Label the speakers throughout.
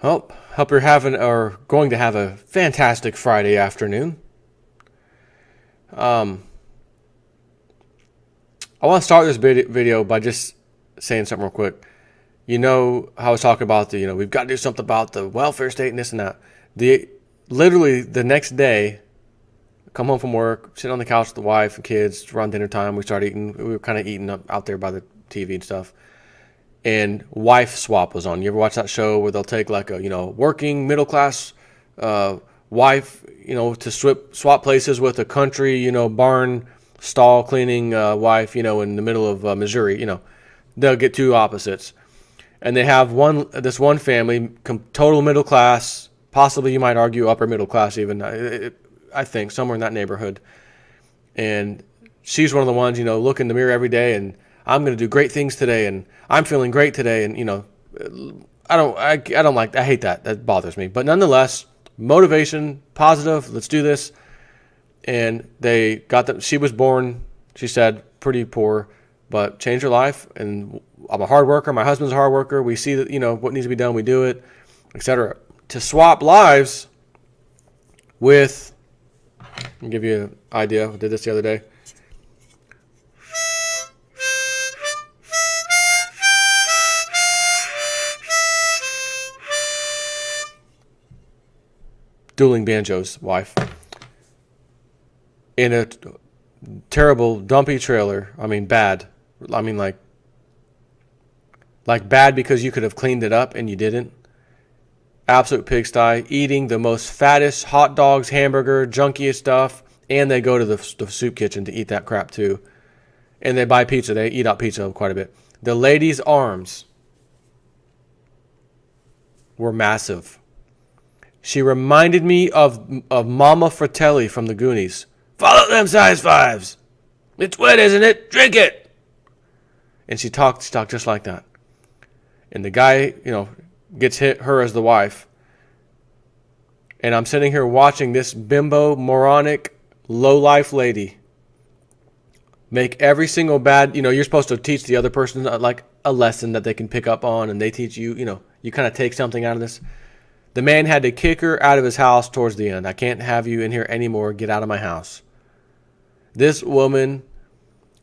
Speaker 1: Well, hope you're having or going to have a fantastic Friday afternoon. Um, I want to start this video by just saying something real quick. You know how I was talking about we've got to do something about the welfare state and this and that. Literally the next day, come home from work, sit on the couch with the wife and kids, around dinner time, we started eating. We were kind of eating up out there by the TV and stuff. And Wife Swap was on. You ever watch that show where they'll take like a working middle class wife to swap places with a country barn stall cleaning wife in the middle of Missouri. They'll get two opposites, and they have this one family, total middle class, possibly you might argue upper middle class even. I think somewhere in that neighborhood, and she's one of the ones look in the mirror every day and I'm going to do great things today, and I'm feeling great today, and I hate that. That bothers me. But nonetheless, motivation, positive. Let's do this. And they got them. She was born, she said, pretty poor, but changed her life. And I'm a hard worker. My husband's a hard worker. We see that what needs to be done, we do it, etc. To swap lives with, I'll give you an idea. I did this the other day. Dueling banjos, wife, in a terrible dumpy trailer. I mean, bad. I mean, like bad because you could have cleaned it up and you didn't. Absolute pigsty, eating the most fattest hot dogs, hamburger, junkiest stuff, and they go to the soup kitchen to eat that crap too. And they buy pizza. They eat out pizza quite a bit. The lady's arms were massive. She reminded me of Mama Fratelli from the Goonies. Follow them size 5s. It's wet, isn't it? Drink it. And she talked just like that. And the guy, gets hit, her as the wife. And I'm sitting here watching this bimbo, moronic, low-life lady make every single bad, you're supposed to teach the other person like a lesson that they can pick up on, and they teach you, you kind of take something out of this. The man had to kick her out of his house towards the end. I can't have you in here anymore. Get out of my house. This woman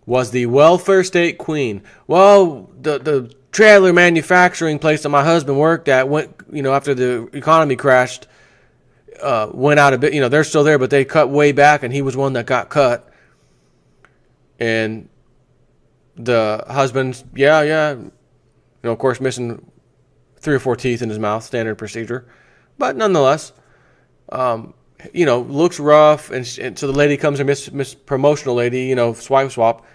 Speaker 1: was the welfare state queen. Well, the trailer manufacturing place that my husband worked at went, after the economy crashed, went out a bit. They're still there, but they cut way back, and he was one that got cut. And the husband, of course, missing 3 or 4 teeth in his mouth, standard procedure. But nonetheless, looks rough. And so the lady comes, Miss Promotional lady, swap.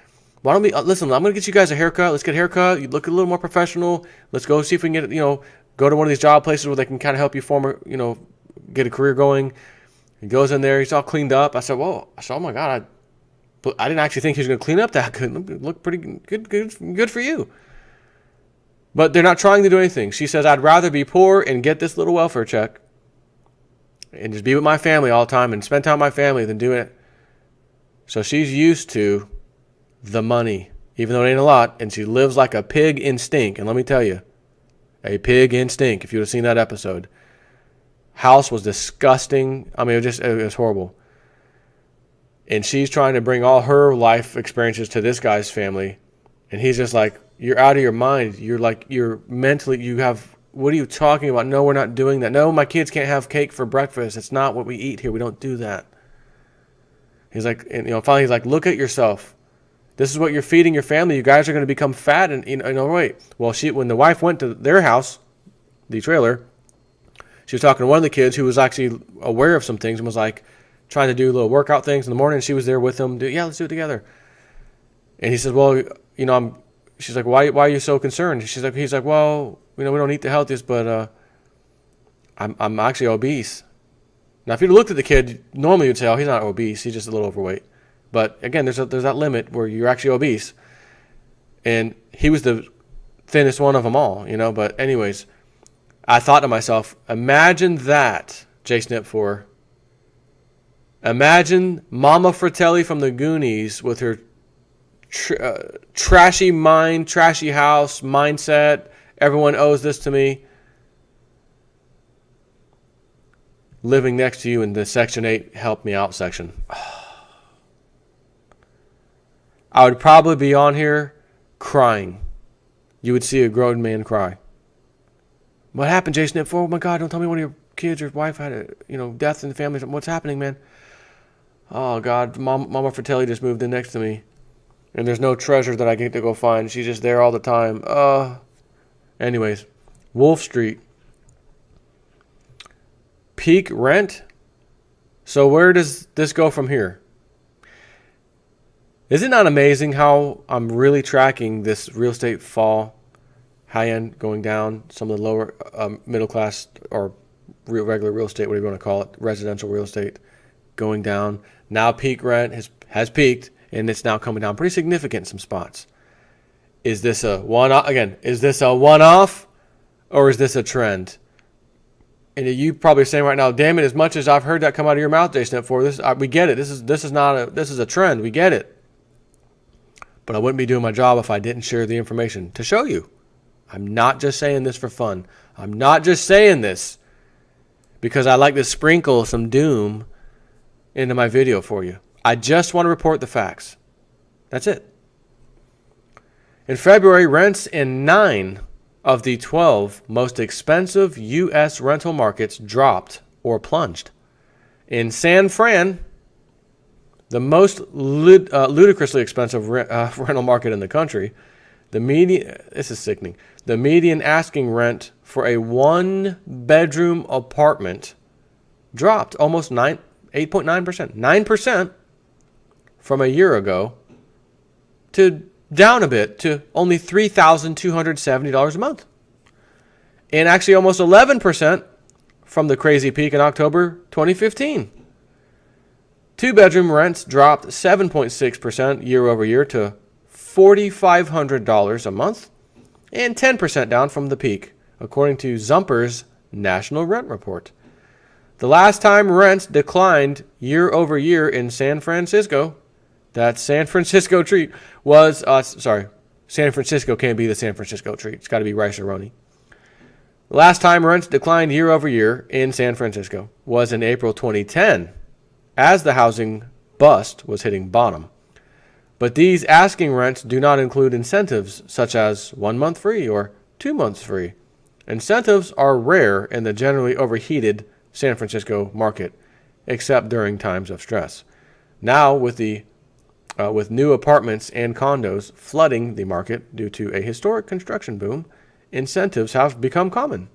Speaker 1: Why don't we, listen, I'm going to get you guys a haircut. Let's get a haircut. You look a little more professional. Let's go see if we can get, go to one of these job places where they can kind of help you get a career going. He goes in there. He's all cleaned up. I said, oh my God, I didn't actually think he was going to clean up that good. Look pretty good for you. But they're not trying to do anything. She says, I'd rather be poor and get this little welfare check and just be with my family all the time and spend time with my family than doing it. So she's used to the money, even though it ain't a lot, and she lives like a pig in stink. And let me tell you, a pig in stink, if you would have seen that episode. House was disgusting. I mean, it was horrible. And she's trying to bring all her life experiences to this guy's family. And he's just like, you're out of your mind. You're mentally, what are you talking about? No, we're not doing that. No, my kids can't have cake for breakfast. It's not what we eat here. We don't do that. He's like, and finally he's like, look at yourself. This is what you're feeding your family. You guys are going to become fat and, wait. Well, when the wife went to their house, the trailer, she was talking to one of the kids who was actually aware of some things and was like trying to do little workout things in the morning. And she was there with him. Let's do it together. And he says, well, she's like, why are you so concerned? He's like, well, we don't eat the healthiest, but I'm actually obese. Now, if you'd looked at the kid, normally you'd say, oh, he's not obese, he's just a little overweight. But again, there's that limit where you're actually obese. And he was the thinnest one of them all, But anyways, I thought to myself, imagine that, J Snip 4. Imagine Mama Fratelli from the Goonies with her trashy mind, trashy house mindset. Everyone owes this to me. living next to you in the Section 8 help me out section. I would probably be on here crying. You would see a grown man cry. What happened, Jason? Oh my God, don't tell me one of your kids or wife had a death in the family. What's happening, man? Oh God, Mama Fratelli just moved in next to me. And there's no treasure that I get to go find. She's just there all the time. Anyways, Wolf Street. Peak rent. So where does this go from here? Is it not amazing how I'm really tracking this real estate fall, high end going down, some of the lower middle class or regular real estate, whatever you want to call it, residential real estate going down. Now peak rent has peaked, and it's now coming down pretty significant in some spots. Is this a one-off? Again, is this a one-off or is this a trend? And you probably saying right now, damn it, as much as I've heard that come out of your mouth, Jason, we get it. This is a trend. We get it. But I wouldn't be doing my job if I didn't share the information to show you. I'm not just saying this for fun. I'm not just saying this because I like to sprinkle some doom into my video for you. I just want to report the facts. That's it. In February, rents in 9 of the 12 most expensive U.S. rental markets dropped or plunged. In San Fran, the most ludicrously expensive rental market in the country, this is sickening. The median asking rent for a one-bedroom apartment dropped almost 8.9%, 9% from a year ago to down a bit to only $3,270 a month. And actually almost 11% from the crazy peak in October 2015. Two-bedroom rents dropped 7.6% year over year to $4,500 a month and 10% down from the peak, according to Zumper's National Rent Report. The last time rents declined year over year in San Francisco, that San Francisco treat was, San Francisco can't be the San Francisco treat. It's got to be Rice-A-Roni. The last time rents declined year over year in San Francisco was in April 2010, as the housing bust was hitting bottom. But these asking rents do not include incentives such as 1 month free or 2 months free. Incentives are rare in the generally overheated San Francisco market, except during times of stress. Now, with new apartments and condos flooding the market due to a historic construction boom, incentives have become common.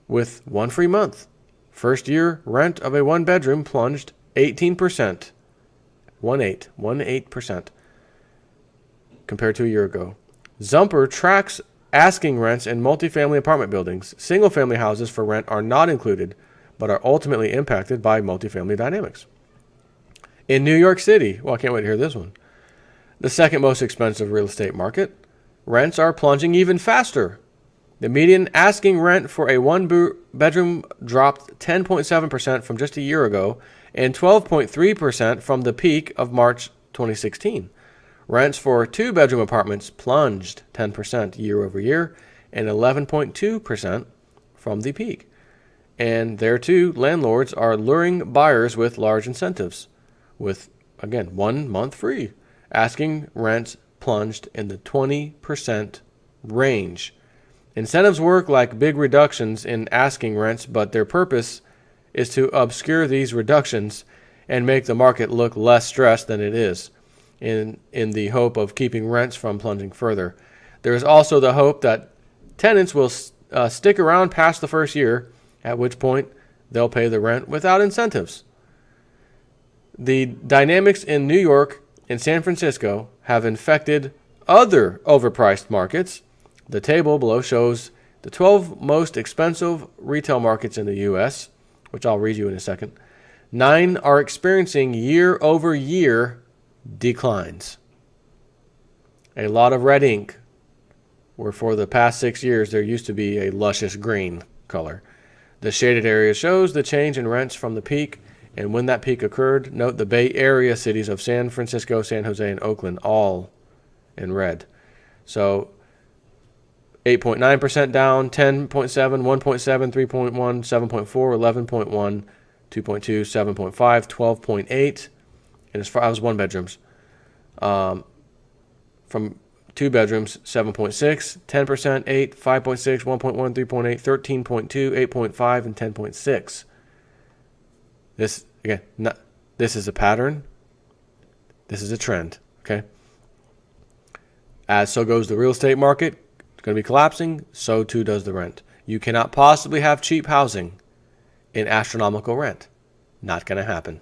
Speaker 1: With 1 free month, first year rent of a one-bedroom plunged 18%, 18% compared to a year ago. Zumper tracks asking rents in multifamily apartment buildings. Single-family houses for rent are not included, but are ultimately impacted by multifamily dynamics. In New York City, I can't wait to hear this one, the second most expensive real estate market, rents are plunging even faster. The median asking rent for a one-bedroom dropped 10.7% from just a year ago and 12.3% from the peak of March 2016. Rents for two-bedroom apartments plunged 10% year over year and 11.2% from the peak. And there too, landlords are luring buyers with large incentives, with, again, 1 month free. Asking rents plunged in the 20% range. Incentives work like big reductions in asking rents, but their purpose is to obscure these reductions and make the market look less stressed than it is, in the hope of keeping rents from plunging further. There is also the hope that tenants will stick around past the first year, at which point they'll pay the rent without incentives. The dynamics in New York and San Francisco have infected other overpriced markets. The table below shows the 12 most expensive retail markets in the U.S., which I'll read you in a second. 9 are experiencing year-over-year declines. A lot of red ink, where for the past 6 years there used to be a luscious green color. The shaded area shows the change in rents from the peak, and when that peak occurred, note the Bay Area cities of San Francisco, San Jose, and Oakland, all in red. So 8.9% down, 10.7, 1.7, 3.1, 7.4, 11.1, 2.2, 7.5, 12.8, and as far as one bedrooms. From 2 bedrooms, 7.6, 10%, 8, 5.6, 1.1, 3.8, 13.2, 8.5, and 10.6. This, again, this is a pattern. This is a trend, okay? As so goes the real estate market. It's going to be collapsing. So too does the rent. You cannot possibly have cheap housing in astronomical rent. Not going to happen.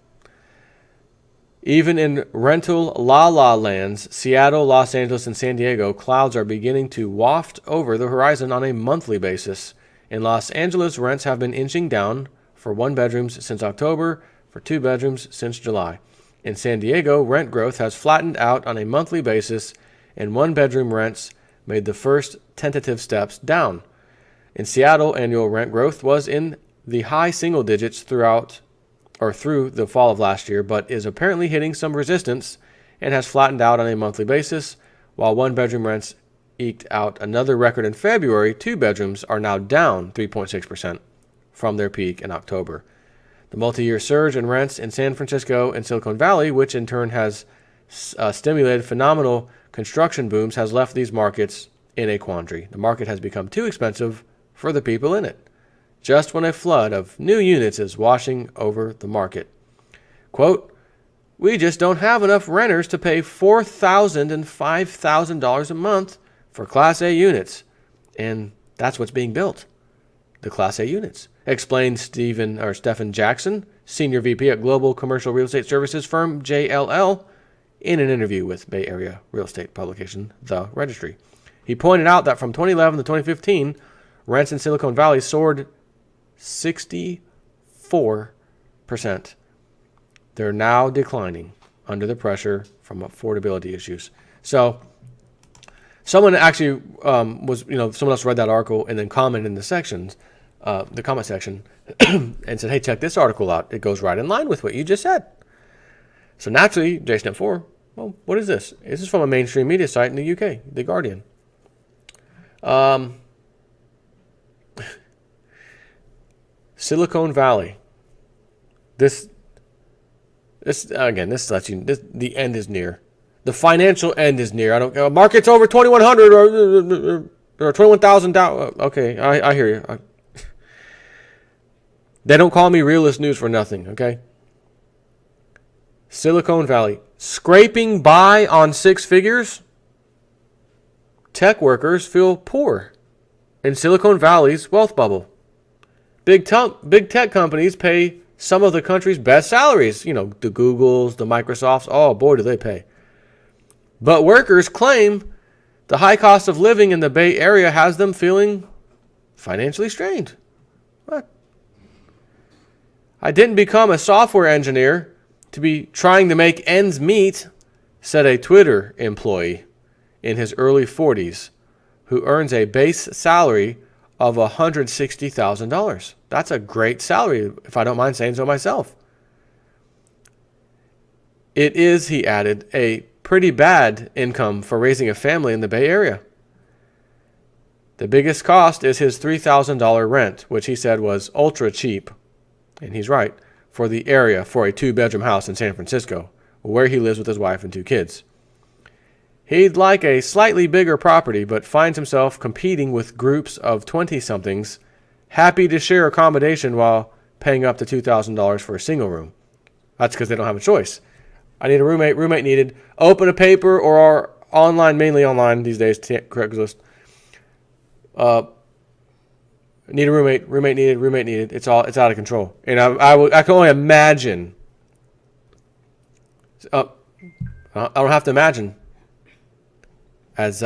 Speaker 1: Even in rental la-la lands, Seattle, Los Angeles, and San Diego, clouds are beginning to waft over the horizon on a monthly basis. In Los Angeles, rents have been inching down for 1 bedrooms since October, for 2 bedrooms since July. In San Diego, rent growth has flattened out on a monthly basis, and 1-bedroom rents made the first tentative steps down. In Seattle, annual rent growth was in the high single digits through the fall of last year, but is apparently hitting some resistance and has flattened out on a monthly basis. While 1-bedroom rents eked out another record in February, 2 bedrooms are now down 3.6% from their peak in October. The multi-year surge in rents in San Francisco and Silicon Valley, which in turn has stimulated phenomenal construction booms, has left these markets in a quandary. The market has become too expensive for the people in it, just when a flood of new units is washing over the market. Quote, "We just don't have enough renters to pay $4,000 and $5,000 a month for Class A units. And that's what's being built, the Class A units," explained Stephen Jackson, Senior VP at global commercial real estate services firm JLL, in an interview with Bay Area real estate publication The Registry. He pointed out that from 2011 to 2015, rents in Silicon Valley soared 64%. They're now declining under the pressure from affordability issues. So someone actually someone else read that article and then commented in the comment section, and said, "Hey, check this article out. It goes right in line with what you just said." So naturally, JSNet4, well, what is this? This is from a mainstream media site in the UK, The Guardian. Silicon Valley. This lets you. The end is near. The financial end is near. I don't. Market's over 2,100 or 21,000 down. Okay, I hear you. They don't call me Realist News for nothing. Okay. Silicon Valley scraping by on 6 figures. Tech workers feel poor in Silicon Valley's wealth bubble. Big tech companies pay some of the country's best salaries. The Googles, the Microsofts. Oh, boy, do they pay. But workers claim the high cost of living in the Bay Area has them feeling financially strained. What? "I didn't become a software engineer to be trying to make ends meet," said a Twitter employee in his early 40s who earns a base salary of $160,000. That's a great salary, if I don't mind saying so myself. "It is," he added, "a pretty bad income for raising a family in the Bay Area." The biggest cost is his $3,000 rent, which he said was ultra cheap, and he's right, for the area for a 2-bedroom house in San Francisco, where he lives with his wife and 2 kids. He'd like a slightly bigger property, but finds himself competing with groups of 20-somethings happy to share accommodation while paying up to $2,000 for a single room. That's because they don't have a choice. "I need a roommate. Roommate needed. Open a paper or online, mainly online these days, Craigslist. Need a roommate. Roommate needed. Roommate needed. It's out of control." And I can only imagine. I don't have to imagine. As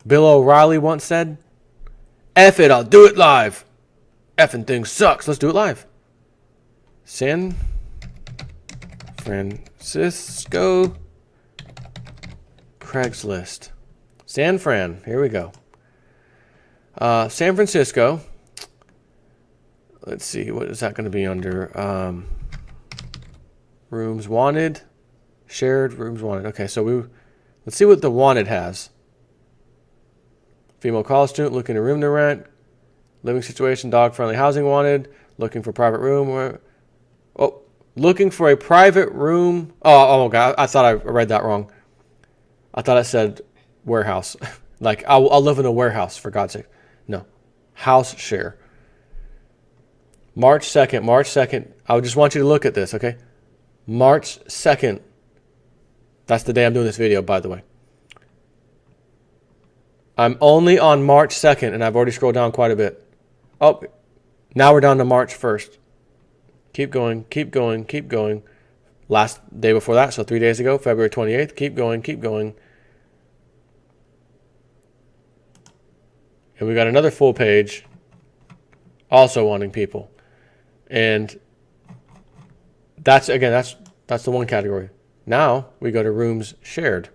Speaker 1: Bill O'Reilly once said, "F it, I'll do it live. Effing thing sucks. Let's do it live." San Francisco Craigslist. San Fran. Here we go. San Francisco. Let's see. What is that going to be under? Rooms wanted. Shared rooms wanted. Okay, so let's see what the wanted has. Female college student looking a room to rent. Living situation, dog-friendly housing wanted. Looking for private room. Looking for a private room. Oh God, I thought I read that wrong. I thought it said warehouse. Like, I'll live in a warehouse, for God's sake. No. House share. March 2nd. I just want you to look at this, okay? March 2nd. That's the day I'm doing this video, by the way. I'm only on March 2nd, and I've already scrolled down quite a bit. Oh, now we're down to March 1st. Keep going, keep going, keep going. Last day before that, so 3 days ago, February 28th. Keep going, keep going. And we got another full page also wanting people. And that's, again, that's the one category. Now we go to rooms shared.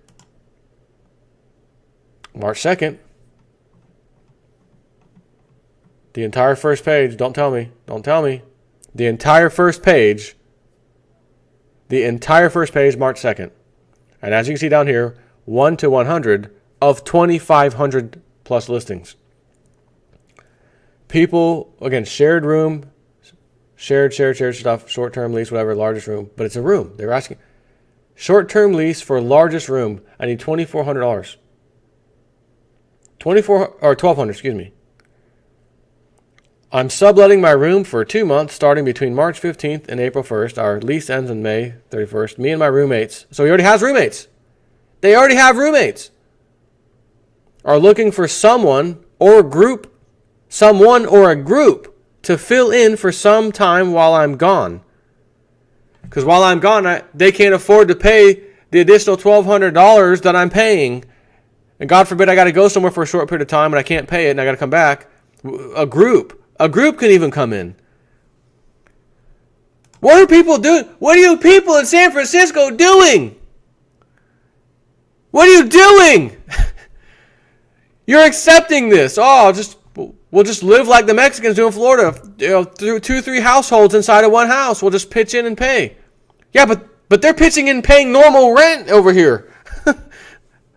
Speaker 1: March 2nd. The entire first page. Don't tell me. Don't tell me. The entire first page. The entire first page, March 2nd. And as you can see down here, 1 to 100 of 2,500 plus listings. People, again, shared room, shared stuff, short-term lease, whatever, largest room. But it's a room. They're asking. Short-term lease for largest room. I need $2,400. $1,200, excuse me. I'm subletting my room for 2 months, starting between March 15th and April 1st. Our lease ends on May 31st. Me and my roommates. So he already has roommates. They already have roommates. Are looking for someone or a group to fill in for some time while I'm gone. Because while I'm gone, they can't afford to pay the additional $1,200 that I'm paying. And God forbid I got to go somewhere for a short period of time and I can't pay it and I got to come back. A group can even come in. What are people doing? What are you people in San Francisco doing? What are you doing? You're accepting this. We'll just live like the Mexicans do in Florida. Through 2-3 households inside of one house. We'll just pitch in and pay. Yeah, but they're pitching in and paying normal rent over here.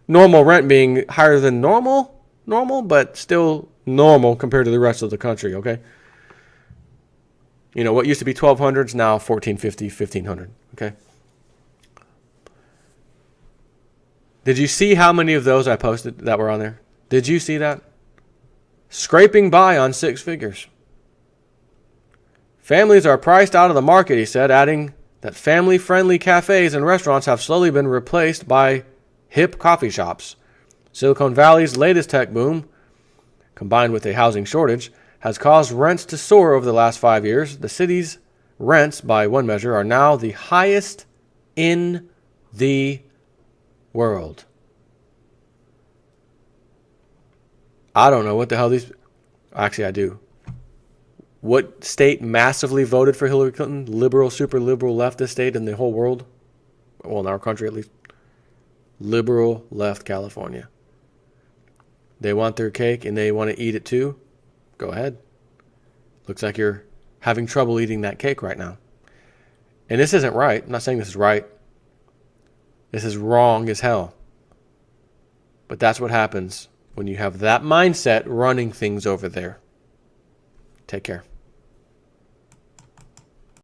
Speaker 1: Normal rent being higher than normal, but still normal compared to the rest of the country, okay? You know, what used to be $1,200 is now $1,450, $1,500, okay? Did you see how many of those I posted that were on there? Did you see that? Scraping by on 6 figures. Families are priced out of the market, he said, adding that family-friendly cafes and restaurants have slowly been replaced by hip coffee shops. Silicon Valley's latest tech boom, combined with a housing shortage, has caused rents to soar over the last 5 years. The city's rents, by one measure, are now the highest in the world. I don't know what the hell these... Actually, I do. What state massively voted for Hillary Clinton? Liberal, super liberal, leftist state in the whole world? Well, in our country at least. Liberal left California. They want their cake and they want to eat it too. Go ahead. Looks like you're having trouble eating that cake right now. And this isn't right. I'm not saying this is right. This is wrong as hell. But that's what happens when you have that mindset running things over there. Take care.